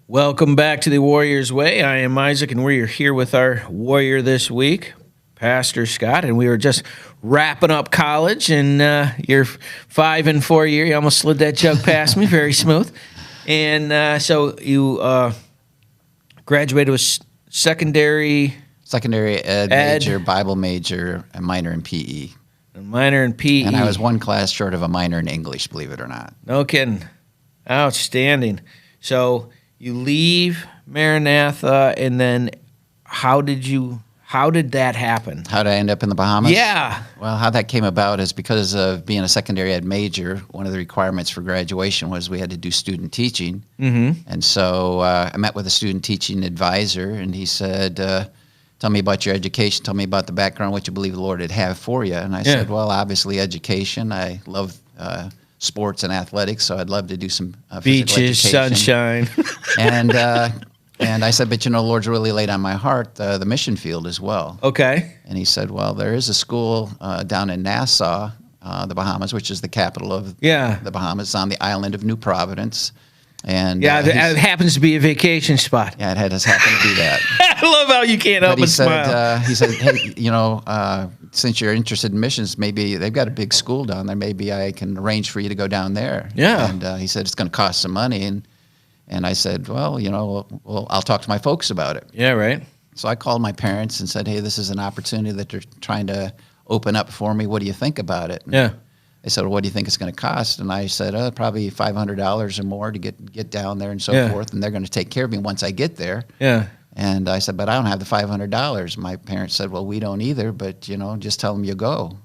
Welcome back to the Warrior's Way. I am Isaac, and we are here with our warrior this week, Pastor Scott, and we were just wrapping up college, and you're 5 and 4 year. You almost slid that jug past me, very smooth. And so you graduated with secondary ed major, Bible major, a minor in PE. A minor in PE. And I was one class short of a minor in English, believe it or not. No kidding. Outstanding. So you leave Maranatha, and then how did that happen? How did I end up in the Bahamas? Yeah. Well, how that came about is because of being a secondary ed major, one of the requirements for graduation was we had to do student teaching. Mm-hmm. And so I met with a student teaching advisor, and he said, tell me about your education, tell me about the background, what you believe the Lord would have for you. And I said, well, obviously education. I love sports and athletics, so I'd love to do some physical beaches, education. sunshine. And I said, but the Lord's really laid on my heart the mission field as well. Okay. And he said, well, there is a school down in Nassau, the Bahamas, which is the capital of the Bahamas, on the island of New Providence. And it happens to be a vacation spot. Yeah, it has happened to be that. I love how you can't help but smile. He said, hey, since you're interested in missions, maybe they've got a big school down there. Maybe I can arrange for you to go down there. Yeah. And he said, it's going to cost some money. And I said, well, I'll talk to my folks about it. Yeah, right. So I called my parents and said, hey, this is an opportunity that they're trying to open up for me. What do you think about it? And yeah. they said, well, what do you think it's going to cost? And I said, probably $500 or more to get down there and so forth. And they're going to take care of me once I get there. Yeah. And I said, but I don't have the $500. My parents said, well, we don't either, but, just tell them you go.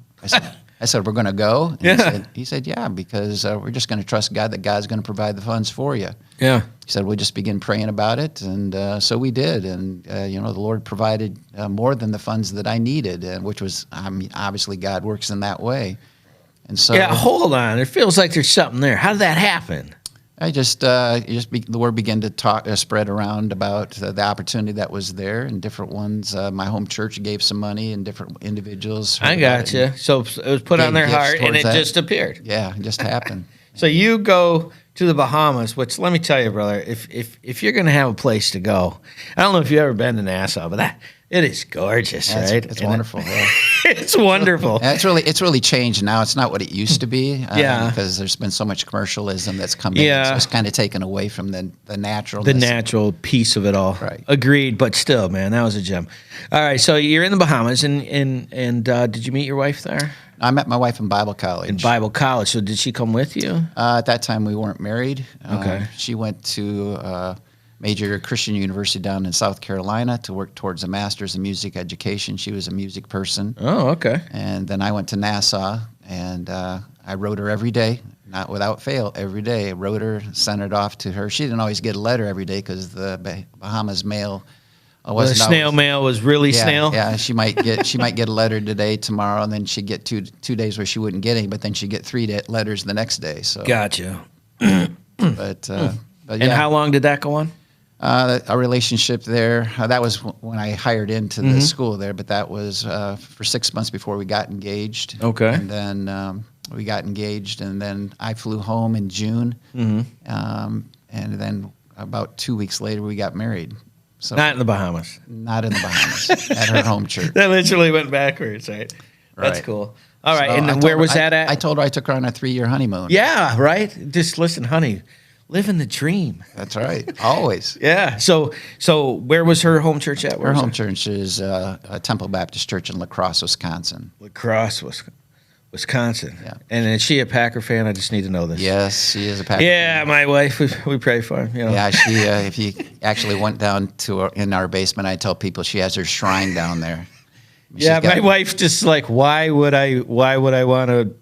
I said, we're going to go? And he said, yeah, because we're just going to trust God that God's going to provide the funds for you. Yeah. He said, we'll just begin praying about it. And so we did. And, the Lord provided more than the funds that I needed, which was, obviously God works in that way. And so, yeah, hold on. It feels like there's something there. How did that happen? I the word began to spread around about the opportunity that was there, and different ones. My home church gave some money, and different individuals. I got you. So it was put on their heart, and it just appeared. Yeah, it just happened. So you go to the Bahamas, which, let me tell you, brother, if you're going to have a place to go, I don't know if you've ever been to Nassau, but it is gorgeous, right? It's wonderful. Yeah. It's wonderful. It's really changed now. It's not what it used to be. Because there's been so much commercialism that's come in. So it's kind of taken away from the natural. The natural piece of it all. Right. Agreed, but still, man, that was a gem. All right, so you're in the Bahamas, and did you meet your wife there? I met my wife in Bible college. In Bible college. So did she come with you? At that time, we weren't married. Okay. She went to major Christian university down in South Carolina to work towards a master's in music education. She was a music person. Oh, okay. And then I went to Nassau, and I wrote her every day, not without fail, every day. I wrote her, sent it off to her. She didn't always get a letter every day because the Bahamas mail wasn't the snail mail was really snail. Yeah, she might get a letter today, tomorrow, and then she'd get two days where she wouldn't get any, but then she'd get 3 letters the next day. So gotcha. But and how long did that go on? Our relationship there, that was when I hired into the school there, but that was for 6 months before we got engaged. Okay. And then we got engaged, and then I flew home in June. And then about 2 weeks later, we got married. So not in the Bahamas. Not in the Bahamas, at her home church. That literally went backwards, right? That's cool. All right, so and then where was that at? I told her I took her on a 3-year honeymoon. Yeah, right? Just listen, honey, living the dream. That's right, always. Yeah, so where was her home church at? Her home church is Temple Baptist Church in La Crosse, Wisconsin. La Crosse, Wisconsin. Yeah. And is she a Packer fan? I just need to know this. Yes, she is a Packer fan. My wife, we pray for her. Yeah, she. If you actually went down to in our basement, I tell people she has her shrine down there. My wife's just like, why would I want to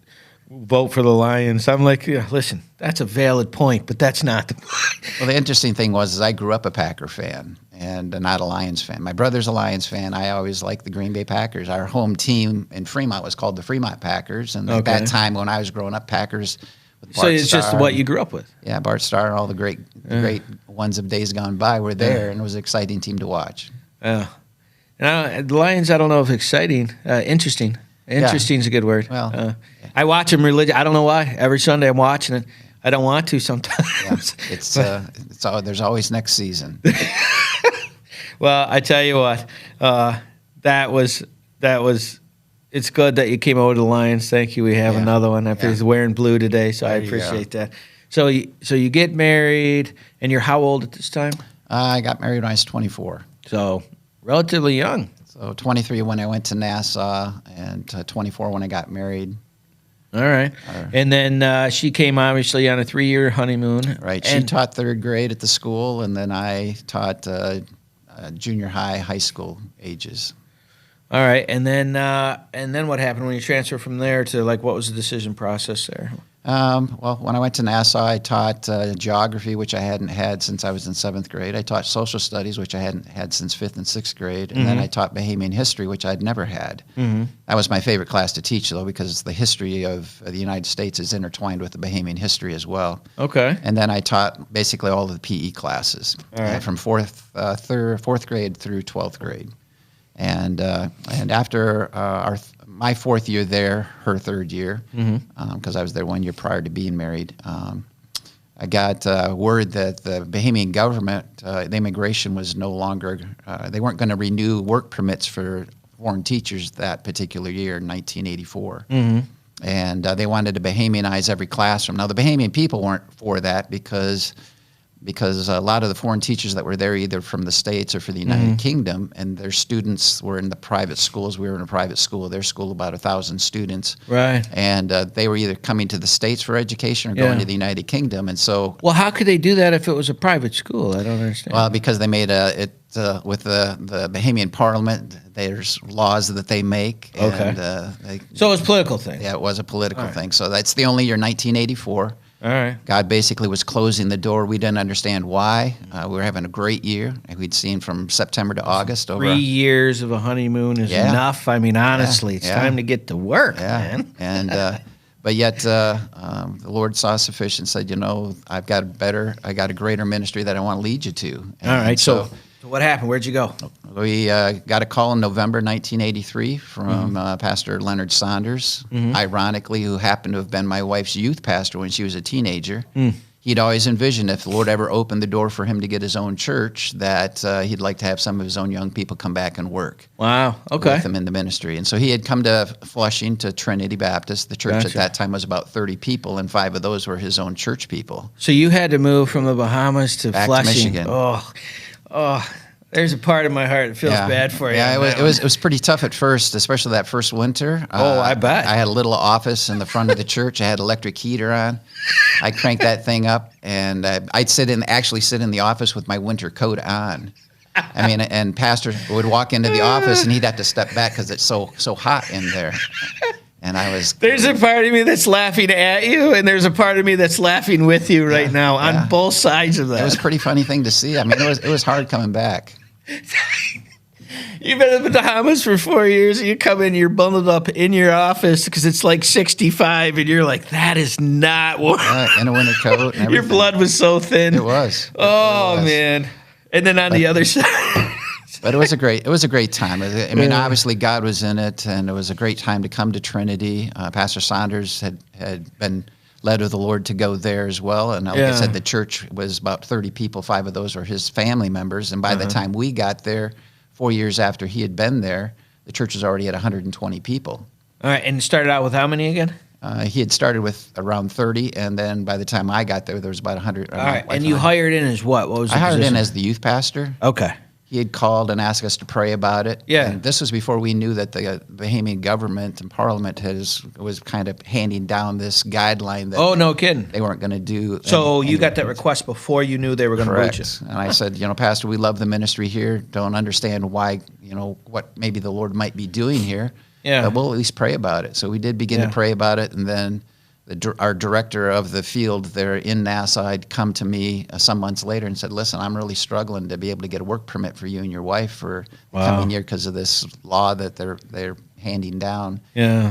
vote for the Lions? I'm like, listen, that's a valid point, but that's not the point. Well, the interesting thing was I grew up a Packer fan and not a Lions fan. My brother's a Lions fan. I always liked the Green Bay Packers. Our home team in Fremont was called the Fremont Packers, and at that time when I was growing up, Packers. With Bart so it's Starr, just what you grew up with. Yeah, Bart Starr and all the great ones of days gone by were there, and it was an exciting team to watch. Yeah. The Lions, I don't know if exciting, interesting. Interesting is a good word. Well, I watch them I don't know why. Every Sunday I'm watching it. I don't want to Yeah, sometimes. it's all, there's always next season. Well, I tell you what, that was. It's good that you came over to the Lions. Thank you. We have Yeah. another one. He's wearing blue today, so I There you go. appreciate that. So you get married, and you're how old at this time? I got married when I was 24. So relatively young. So 23 when I went to Nassau, and 24 when I got married. All right. And then she came obviously on a 3-year honeymoon. Right. She And, taught third grade at the school, and then I taught junior high, high school ages. all right. And then what happened when you transferred from there to like what was the decision process there? Well, when I went to Nassau, I taught geography, which I hadn't had since I was in 7th grade. I taught social studies, which I hadn't had since 5th and 6th grade. And then I taught Bahamian history, which I'd never had. That was my favorite class to teach, though, because the history of the United States is intertwined with the Bahamian history as well. Okay. And then I taught basically all of the PE classes from 4th grade through 12th grade. And after my 4th year there, her 3rd year, because I was there 1 year prior to being married, I got word that the Bahamian government, the immigration was no longer, they weren't going to renew work permits for foreign teachers that particular year in 1984. And they wanted to Bahamianize every classroom. Now, the Bahamian people weren't for that because a lot of the foreign teachers that were there either from the States or for the United Kingdom, and their students were in the private schools. We were in a private school. Their school, about 1,000 students. Right. And they were either coming to the States for education or going to the United Kingdom. And so, Well, how could they do that if it was a private school? I don't understand. well, because they made with the Bahamian Parliament, there's laws that they make. Okay. And, So it's a political thing. yeah, it was a political thing. So that's the only year, 1984. All right. God basically was closing the door. We didn't understand why. We were having a great year. We'd seen from September to August over. 3 years of a honeymoon is Yeah. enough. I mean, honestly, it's Yeah. time to get to work, Yeah, man. and but yet the Lord saw sufficient. Said, I got a greater ministry that I want to lead you to. And All right. So what happened? Where'd you go? we got a call in November 1983 from Pastor Leonard Saunders, ironically, who happened to have been my wife's youth pastor when she was a teenager. He'd always envisioned if the Lord ever opened the door for him to get his own church, that he'd like to have some of his own young people come back and work Wow. Okay. with him in the ministry. And so he had come to Flushing to Trinity Baptist. The church at Gotcha. that time was about 30 people, and 5 of those were his own church people. So you had to move from the Bahamas to Back to Flushing. Michigan. Oh, there's a part of my heart that feels bad for you. Yeah, on it that was pretty tough at first, especially that first winter. Oh, I bet. I had a little office in the front of the church. I had electric heater on. I cranked that thing up, and I'd actually sit in the office with my winter coat on. I mean, and pastor would walk into the office, and he'd have to step back because it's so hot in there. And I was. There's a part of me that's laughing at you, and there's a part of me that's laughing with you right now on both sides of that. It was a pretty funny thing to see. I mean, it was hard coming back. You've been in the Bahamas for 4 years, and you come in, you're bundled up in your office because it's like 65, and you're like, that is not warm. In a winter coat. And Your everything. blood was so thin. It was. Oh, It was. man. And then on the other side. But it was a great time. I mean, obviously God was in it, and it was a great time to come to Trinity. Pastor Saunders had been led of the Lord to go there as well. And like I said, the church was about 30 people. 5 of those were his family members. And by the time we got there, 4 years after he had been there, the church was already at 120 people. All right, and it started out with how many again? He had started with around 30, and then by the time I got there, there was about 100. All right, and you hired in as what? What was the I hired position? in as the youth pastor. Okay. He had called and asked us to pray about it. Yeah. And this was before we knew that the Bahamian government and Parliament was kind of handing down this guideline that Oh, no kidding. they weren't going to do. So you got that request before you knew they were going to boot you. Correct. And I said, Pastor, we love the ministry here. Don't understand why, what maybe the Lord might be doing here. Yeah. But we'll at least pray about it. So we did begin to pray about it, and then our director of the field there in Nassau had come to me some months later and said, listen, I'm really struggling to be able to get a work permit for you and your wife for the coming year because of this law that they're handing down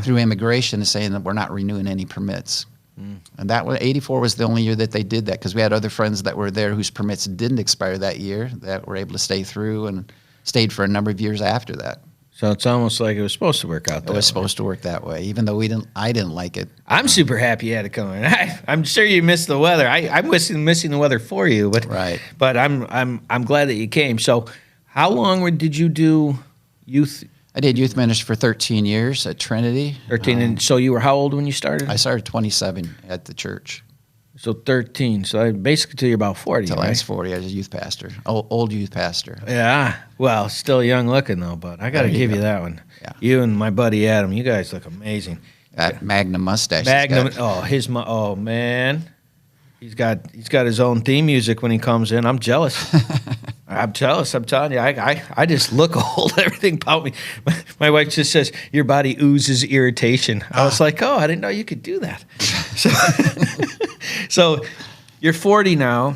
through immigration, saying that we're not renewing any permits. And that was 84 was the only year that they did that, because we had other friends that were there whose permits didn't expire that year that were able to stay through and stayed for a number of years after that. So it's almost like it was supposed to work out. It was supposed to work that way, even though I didn't like it. I'm super happy you had to come in. I'm sure you missed the weather. I'm missing the weather for you, but Right. But I'm glad that you came. So, how long did you do youth? I did youth ministry for 13 years at Trinity. 13, and so you were how old when you started? I started 27 at the church. So 13. So basically till you're about 40, Until right? I was 40, I was a youth pastor, old youth pastor. Yeah. Well, still young looking though, but I got to There you give go. you that one. Yeah. You and my buddy Adam, you guys look amazing. That Magnum mustache. Magnum. he's got. Oh man, he's got his own theme music when he comes in. I'm jealous. I'm jealous. I'm telling you, I just look old. Everything about me. My wife just says your body oozes irritation. I was like, oh, I didn't know you could do that. So, so you're 40 now,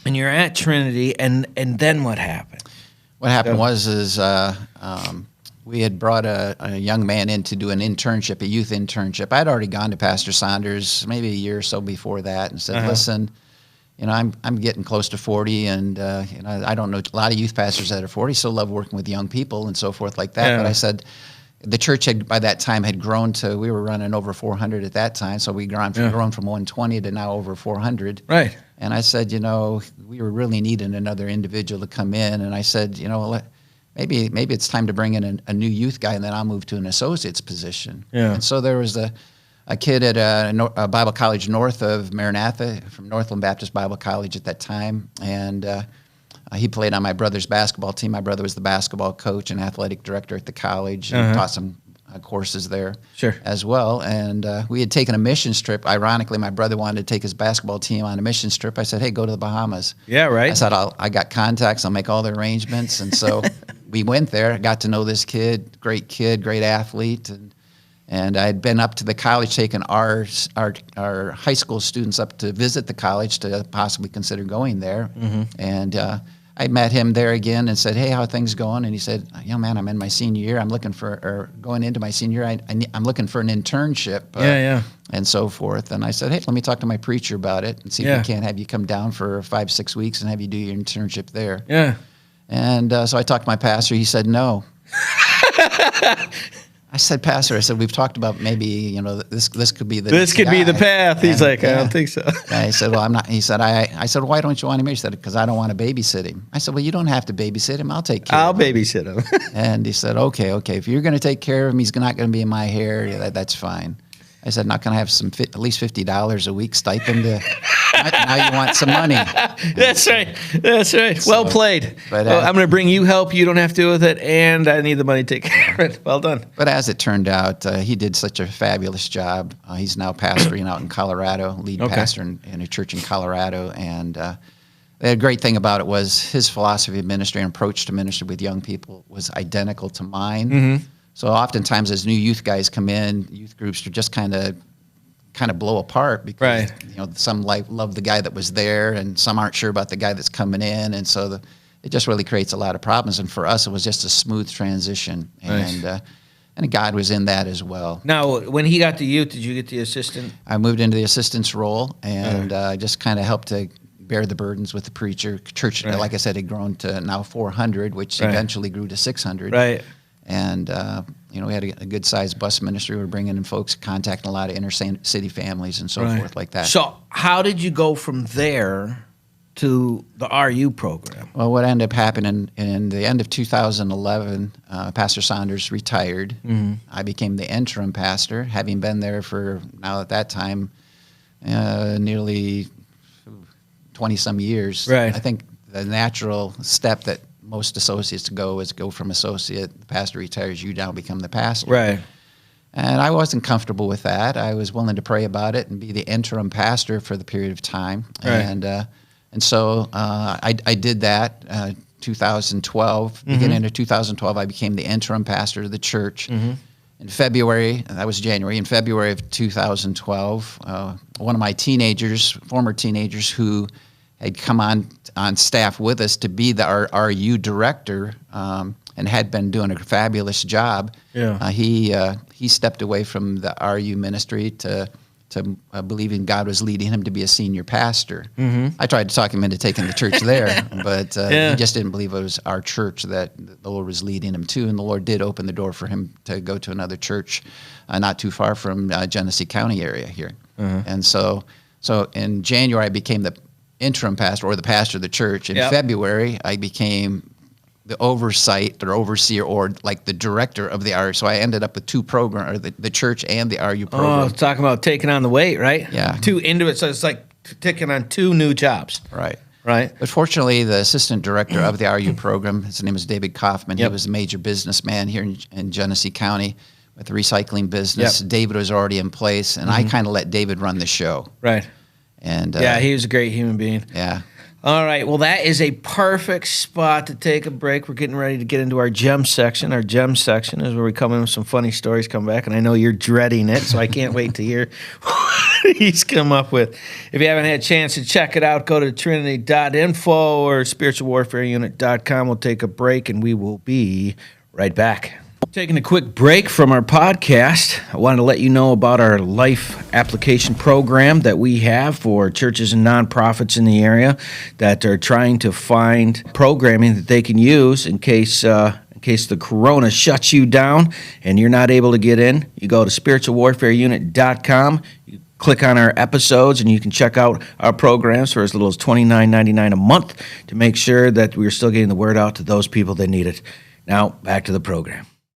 and you're at Trinity, and then what happened? What happened Yeah. we had brought a young man in to do an internship, a youth internship. I'd already gone to Pastor Saunders maybe a year or so before that and said, listen, I'm getting close to 40, and I don't know a lot of youth pastors that are 40 still love working with young people and so forth like that. Yeah. But I said, the church had by that time had grown to, we were running over 400 at that time, so we grown from 120 to now over 400. Right. And I said, we were really needing another individual to come in, and I said, maybe it's time to bring in a new youth guy, and then I'll move to an associate's position. Yeah. And so there was a kid at a Bible college north of Maranatha, from Northland Baptist Bible College at that time, and he played on my brother's basketball team. My brother was the basketball coach and athletic director at the college, and taught some courses there Sure. as well. And we had taken a missions trip. Ironically, my brother wanted to take his basketball team on a missions trip. I said, hey, go to the Bahamas. Yeah. Right. I said, I got contacts. I'll make all the arrangements. And so we went there. I got to know this kid, great athlete. And I had been up to the college, taking our high school students up to visit the college to possibly consider going there. And I met him there again and said, hey, how are things going? And he said, man, I'm in my senior year. I'm going into my senior year. I'm looking for an internship. Yeah. And so forth. And I said, hey, let me talk to my preacher about it and see if we can't have you come down for 5-6 weeks and have you do your internship there. Yeah. And so I talked to my pastor. He said, no. I said, Pastor, we've talked about maybe, this could be the This could be the path. He's And, like, I don't think so. And I said, well, I'm not. He said, I said, why don't you want him here? He said, because I don't want to babysit him. I said, well, you don't have to babysit him. I'll take care I'll of him. babysit him. And he said, okay. If you're going to take care of him, he's not going to be in my hair. Yeah, that's fine. I said, not going to have at least $50 a week stipend. Now you want some money. That's right. Well played. But, well, I'm going to bring you help. You don't have to deal with it, and I need the money to take care of it. Well done. But as it turned out, he did such a fabulous job. He's now pastoring out in Colorado, lead pastor in a church in Colorado. And the great thing about it was his philosophy of ministry and approach to ministry with young people was identical to mine. So oftentimes as new youth guys come in, youth groups are just kind of blow apart because some love the guy that was there and some aren't sure about the guy that's coming in, and so it just really creates a lot of problems. And for us, it was just a smooth transition, and God was in that as well. Now, when he got to youth, did you get the assistant? I moved into the assistant's role and just kind of helped to bear the burdens with the preacher. Church, like I said, had grown to now 400, which eventually grew to 600. Right. And, we had a good-sized bus ministry. We were bringing in folks, contacting a lot of inner-city families and so forth like that. So how did you go from there to the RU program? Well, what ended up happening in the end of 2011, Pastor Saunders retired. I became the interim pastor, having been there for, now at that time, nearly 20-some years. Right. I think the natural step that most associates go from associate, the pastor retires, you now become the pastor. Right. And I wasn't comfortable with that. I was willing to pray about it and be the interim pastor for the period of time. Right. And so I did that. 2012, beginning of 2012, I became the interim pastor of the church. In February, that was January, in February of 2012, one of my former teenagers who had come on staff with us to be our RU director and had been doing a fabulous job. Yeah. He stepped away from the RU ministry to to believing God was leading him to be a senior pastor. I tried to talk him into taking the church there, but he just didn't believe it was our church that the Lord was leading him to. And the Lord did open the door for him to go to another church not too far from Genesee County area here. And so in January, I became the interim pastor or the pastor of the church. In February, I became the oversight or overseer or like the director of the RU. So I ended up with two programs, or the church and the RU program. Oh, talking about taking on the weight, right? Yeah. Two into it. So it's like taking on two new jobs. Right. Right. But fortunately, the assistant director of the RU program, his name is David Kaufman. He was a major businessman here in Genesee County with the recycling business. David was already in place, and I kind of let David run the show. Right. And he was a great human being. Yeah. All right. Well, that is a perfect spot to take a break. We're getting ready to get into our gem section. Our gem section is where we come in with some funny stories, come back, and I know you're dreading it, so I can't wait to hear what he's come up with. If you haven't had a chance to check it out, go to trinity.info or spiritualwarfareunit.com. We'll take a break, and we will be right back. Taking a quick break from our podcast, I wanted to let you know about our life application program that we have for churches and nonprofits in the area that are trying to find programming that they can use in case the corona shuts you down and you're not able to get in. You go to spiritualwarfareunit.com. You click on our episodes and you can check out our programs for as little as $29.99 a month to make sure that we're still getting the word out to those people that need it. Now, back to the program.